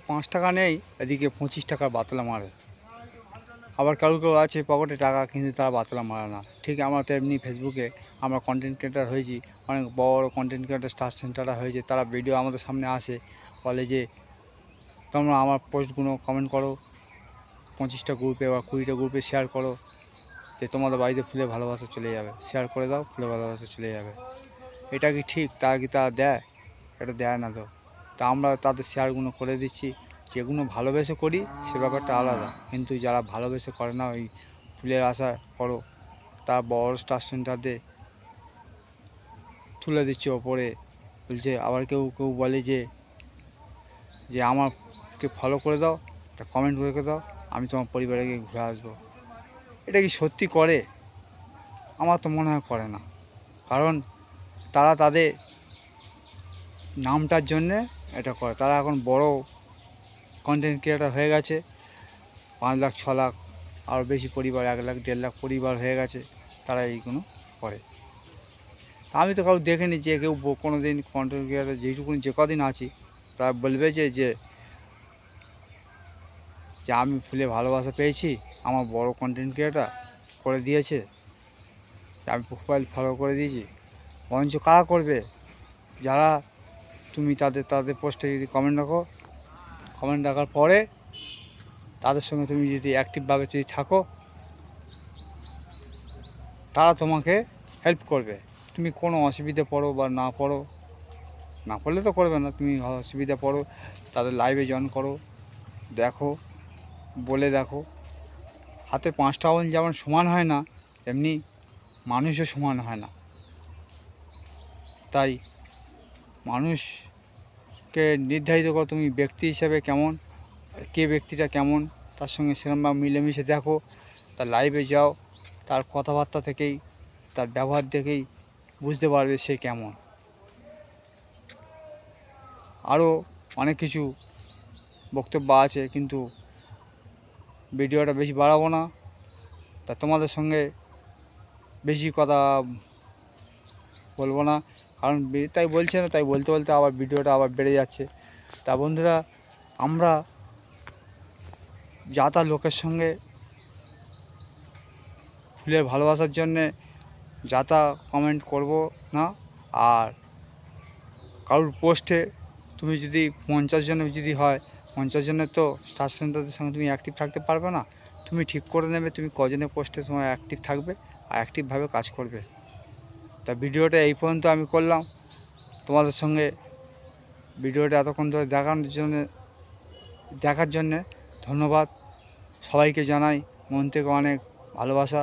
5 টাকা নেই, এদিকে 25 টাকার বাতলা মারে। আবার কারো কেউ আছে পকেটে টাকা, কিন্তু তারা বাতলা মারে না। ঠিক আমরা তো এমনি ফেসবুকে আমরা কন্টেন্ট ক্রিয়েটার হয়েছি, অনেক বড় কন্টেন্ট ক্রিয়েটার স্টার সেন্টাররা হয়েছে, তারা ভিডিও আমাদের সামনে আসে, বলে যে তোমরা আমার পোস্টগুলো কমেন্ট করো, 25টা গ্রুপে বা 20টা গ্রুপে শেয়ার করো, যে তোমাদের বাড়িতে ফুলে ভালোবাসা চলে যাবে। শেয়ার করে দাও, ফুলে ভালোবাসা চলে যাবে। এটা কি ঠিক? তারা দেয়? এটা দেয় না তো। তা আমরা তাদের শেয়ারগুলো করে দিচ্ছি। যেগুলো ভালোবেসে করি সে ব্যাপারটা আলাদা, কিন্তু যারা ভালোবেসে করে না, ওই ফুলের আশা করো, তারা বড় স্টার সেন্টারদের তুলে দিচ্ছে ওপরে, বলছে। আবার কেউ কেউ বলে যে যে আমাকে ফলো করে দাও, একটা কমেন্ট করে দাও, আমি তোমার পরিবারে গিয়ে ঘুরে আসবো। এটা কি সত্যি করে? আমার তো মনে হয় করে না। কারণ তারা তাদের নামটার জন্যে এটা করে। তারা এখন বড় কন্টেন্ট ক্রিয়েটার হয়ে গেছে, 5 লাখ 6 লাখ আরও বেশি পরিবার, 1 লাখ 1.5 লাখ পরিবার হয়ে গেছে, তারা এইগুলো করে। তা আমি তো কারো দেখিনি যে কেউ কোনো দিন কন্টেন্ট ক্রিয়েটার যেইটুকুনি যে কদিন আছি, তারা বলবে যে যে যে আমি ফুলে ভালোবাসা পেয়েছি, আমার বড় কন্টেন্ট ক্রিয়েটার করে দিয়েছে, আমি প্রোফাইল ফলো করে দিয়েছি। বরঞ্চ কারা করবে? যারা তুমি তাদের পোস্টে যদি কমেন্ট রাখো, কমেন্ট রাখার পরে তাদের সঙ্গে তুমি যদি অ্যাক্টিভভাবে যদি থাকো, তারা তোমাকে হেল্প করবে। তুমি কোনো অসুবিধে পড়ো বা না পড়ো, না পড়লে তো করবে না, তুমি অসুবিধা পড়ো, তাদের লাইভে জয়েন করো, দেখো, বলে দেখো। হাতে 5টা আঙুল যেমন সমান হয় না, এমনি মানুষও সমান হয় না। তাই মানুষকে নির্ধারিত করো তুমি ব্যক্তি হিসেবে কেমন, কে ব্যক্তিটা কেমন, তার সঙ্গে সেরকমভাবে মিলেমিশে দেখো, তার লাইভে যাও, তার কথাবার্তা থেকেই, তার ব্যবহার দেখেই বুঝতে পারবে সে কেমন। আরও অনেক কিছু বক্তব্য আছে, কিন্তু ভিডিওটা বেশি বাড়াবো না। তা তোমাদের সঙ্গে বেশি কথা বলবো না, কারণ তাই বলছে না, তাই বলতে বলতে আবার ভিডিওটা আবার বেড়ে যাচ্ছে। তা বন্ধুরা, আমরা যা তা লোকের সঙ্গে ফুলের ভালোবাসার জন্যে যা তা কমেন্ট করব না। আর কারোর পোস্টে তুমি যদি 50 জনের যদি হয়, 50 জনের তো স্টার সেন্টারদের সঙ্গে তুমি অ্যাক্টিভ থাকতে পারবে না। তুমি ঠিক করে নেবে তুমি কজনের পোস্টের সময় অ্যাক্টিভ থাকবে আর অ্যাক্টিভভাবে কাজ করবে। তা ভিডিওটা এই পর্যন্ত আমি করলাম তোমাদের সঙ্গে। ভিডিওটা এতক্ষণ ধরে দেখার জন্যে ধন্যবাদ। সবাইকে জানাই মন থেকে অনেক ভালোবাসা।